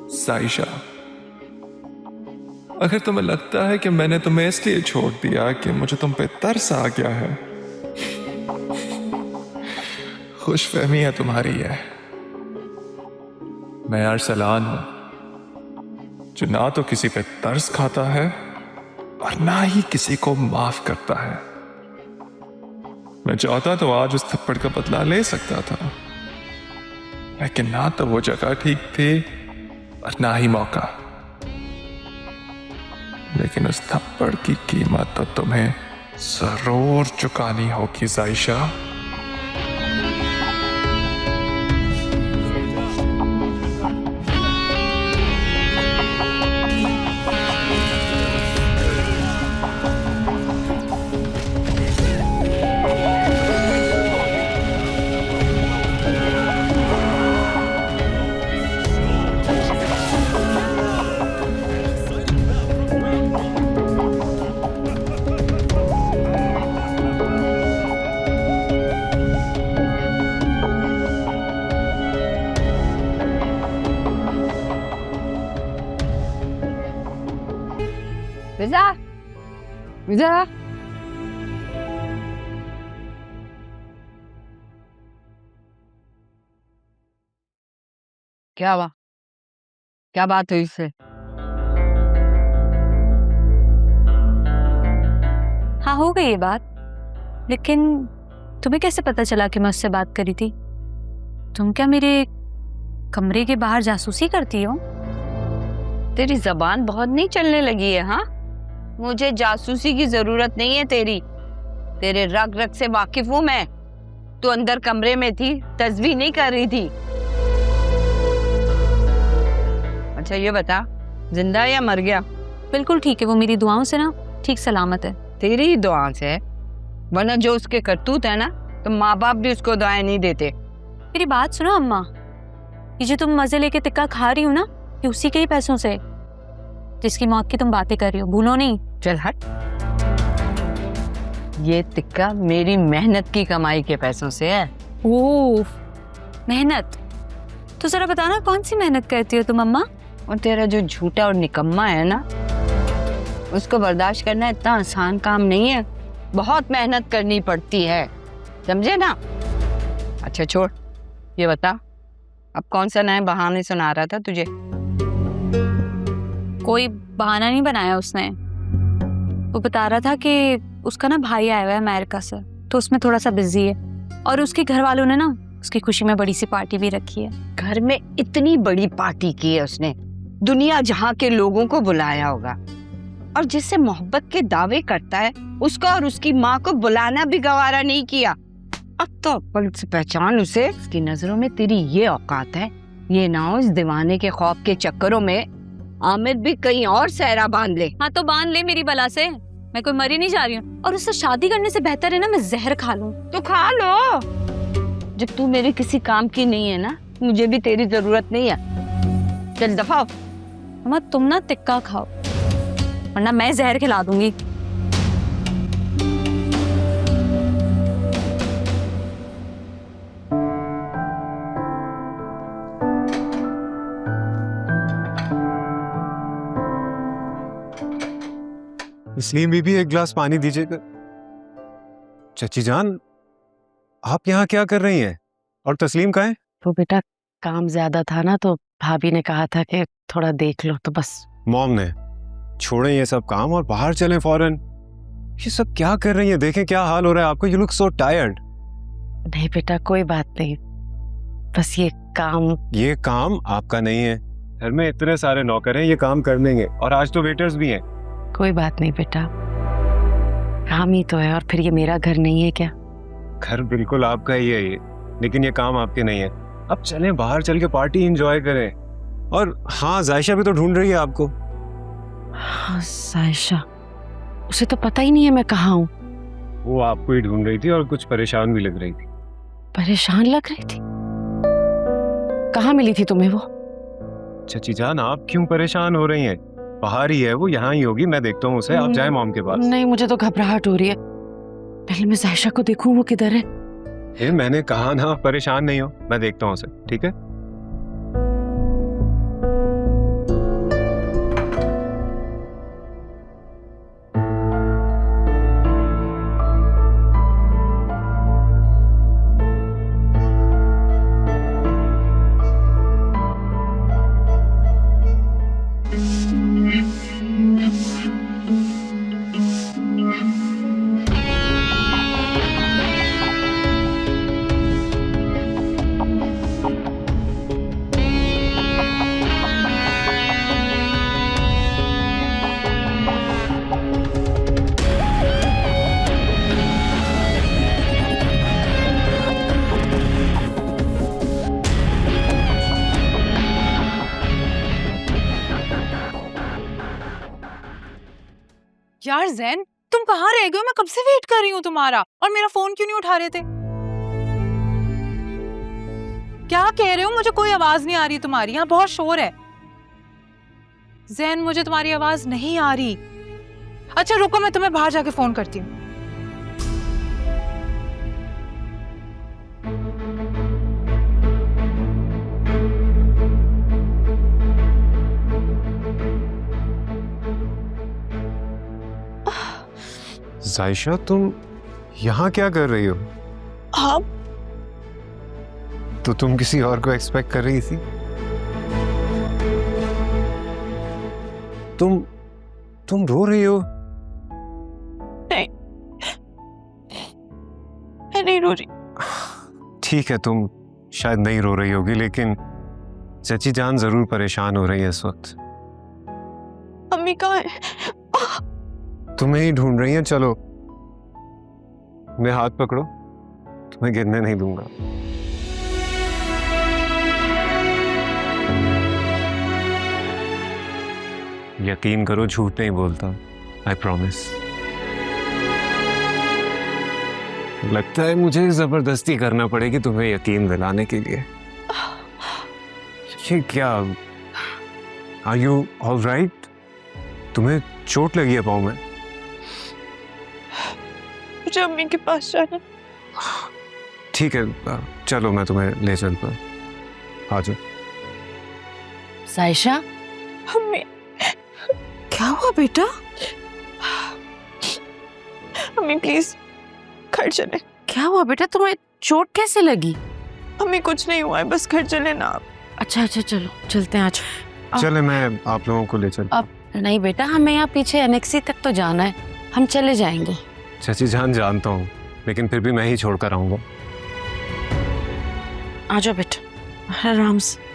साइशा, अगर तुम्हें लगता है कि मैंने तुम्हें इसलिए छोड़ दिया कि मुझे तुम पे तरस आ गया है, खुशफहमी है तुम्हारी है। मैं अरसलान हूं जो ना तो किसी पे तरस खाता है और ना ही किसी को माफ करता है। मैं चाहता तो आज उस थप्पड़ का बदला ले सकता था, लेकिन ना तो वो जगह ठीक थी और ना ही मौका। लेकिन उस थप्पड़ की कीमत तो तुम्हें जरूर चुकानी होगी साइशा। रिजा, रिजा, क्या हुआ? क्या बात हुई इससे? हाँ, हो गई ये बात, लेकिन तुम्हें कैसे पता चला कि मैं उससे बात करी थी? तुम क्या मेरे कमरे के बाहर जासूसी करती हो? तेरी जबान बहुत नहीं चलने लगी है? हाँ, मुझे जासूसी की जरूरत नहीं है तेरी। तेरे रग रग से वाकिफ हूं मैं। तू अंदर कमरे में थी, तस्वीर नहीं कर रही थी। अच्छा ये बता, जिंदा या मर गया? बिल्कुल ठीक है, वो मेरी दुआओं से ना ठीक सलामत है। तेरी ही दुआ से है, वरना जो उसके करतूत है ना, तो माँ बाप भी उसको दुआएं नहीं देते। मेरी बात सुनो अम्मा, ये जो तुम मजे लेके टिक्का खा रही हो ना, ये उसी के ही पैसों से, जिसकी मौत की तुम बातें कर रही हो, भूलो नहीं। चल हट। ये टिक्का मेरी मेहनत की कमाई के पैसों से है। ओह, मेहनत? तो जरा बताना कौन सी मेहनत करती हो तुम अम्मा? और तेरा जो झूठा और निकम्मा है ना, उसको बर्दाश्त करना इतना आसान काम नहीं है। बहुत मेहनत करनी पड़ती है, समझे ना? अच्छा छोड़, ये बता, अब कौन सा नया बहाने सुना रहा था तुझे? कोई बहाना नहीं बनाया उसने। वो बता रहा था कि उसका ना भाई आया हुआ है अमेरिका से, तो उसमें थोड़ा सा बिजी है, और उसके घर वालों ने ना उसकी खुशी में बड़ी सी पार्टी भी रखी है। घर में इतनी बड़ी पार्टी की है उसने, दुनिया जहां के लोगों को बुलाया होगा। और जिससे मोहब्बत के दावे करता है, उसको और उसकी माँ को बुलाना भी गवारा नहीं किया। अब तो अक्ल से पहचान उसे। उसकी नजरों में तेरी ये औकात है, ये ना हो इस दीवाने के खौफ के चक्करों में आमिर भी कहीं और सहरा बांध ले। हाँ तो बांध ले मेरी बला से, मैं कोई मरी नहीं जा रही हूँ। और उससे शादी करने से बेहतर है ना मैं जहर खा लूं। तो खा लो। जब तू मेरे किसी काम की नहीं है ना, मुझे भी तेरी जरूरत नहीं है। चल दफा हो। मम्मा तुम ना टिक्का खाओ, वरना मैं जहर खिला दूंगी। तस्लीम बीबी, एक गिलास पानी दीजिएगा। चची जान, आप यहाँ क्या कर रही हैं? और तस्लीम कहाँ है? वो बेटा काम ज्यादा था ना, तो भाभी ने कहा था कि थोड़ा देख लो, तो बस। मॉम ने छोड़े ये सब काम और बाहर चलें फौरन। ये सब क्या कर रही हैं? देखें क्या हाल हो रहा है आपको। You look so tired. नहीं बेटा कोई बात नहीं, बस ये काम आपका नहीं है। घर में इतने सारे नौकर हैं, ये काम कर लेंगे। और आज तो वेटर्स भी हैं। कोई बात नहीं बेटा, काम ही तो है। और फिर ये मेरा घर नहीं है क्या? घर बिल्कुल आपका ही है ये, लेकिन ये काम आपके नहीं है। अब चलें बाहर चल के पार्टी एंजॉय करें। और हाँ, जायशा भी तो ढूंढ रही है आपको। हाँ सायशा, उसे तो पता ही नहीं है मैं कहाँ हूँ। वो आपको ही ढूंढ रही थी और कुछ परेशान भी लग रही थी। परेशान लग रही थी? कहाँ मिली थी तुम्हें वो? चची जान, आप क्यों परेशान हो रही हैं? बाहर ही है वो, यहाँ ही होगी। मैं देखता हूँ उसे। आप जाए मॉम के पास। नहीं, मुझे तो घबराहट हो रही है। पहले मैं सायशा को देखूं, वो किधर है। फिर मैंने कहा ना, परेशान नहीं हो, मैं देखता हूँ उसे। ठीक है? यार जैन, तुम कहाँ रह गए हो? मैं कब से वेट कर रही हूँ तुम्हारा, और मेरा फोन क्यों नहीं उठा रहे थे? क्या कह रहे हो? मुझे कोई आवाज नहीं आ रही तुम्हारी, यहाँ बहुत शोर है। जैन, मुझे तुम्हारी आवाज नहीं आ रही। अच्छा रुको, मैं तुम्हें बाहर जाके फोन करती हूँ। जायशा, तुम यहाँ क्या कर रही हो? हाँ, तो तुम किसी और को एक्सपेक्ट कर रही थी? तुम रो रही हो? नहीं, मैं नहीं रो रही। ठीक है, तुम शायद नहीं रो रही होगी, लेकिन चची जान जरूर परेशान हो रही है इस वक्त। मम्मी कहाँ है? तुम्हें ही ढूंढ रही हैं। चलो, मेरे हाथ पकड़ो, तुम्हें गिरने नहीं दूंगा। यकीन करो, झूठ नहीं बोलता, आई प्रॉमिस। लगता है मुझे जबरदस्ती करना पड़ेगी तुम्हें यकीन दिलाने के लिए। ये क्या? Are you all right? तुम्हें चोट लगी है पाँव में? मुझे अम्मी के पास जाना। ठीक है, चलो मैं तुम्हें ले चलता हूँ। आ जाओ। साइशा, अम्मी, क्या हुआ बेटा? अम्मी प्लीज घर चले। क्या हुआ बेटा? तुम्हें चोट कैसे लगी? अम्मी कुछ नहीं हुआ है, बस घर चले ना आप। अच्छा अच्छा, चलो चलते हैं आज। चले, मैं आप लोगों को ले चलता हूँ। अब नहीं बेटा, हमें यहाँ पीछे एनेक्सी तक तो जाना है, हम चले जाएंगे। चाची जान, जानता हूँ, लेकिन फिर भी मैं ही छोड़कर आऊंगा। आ जाओ बेटा, आराम से।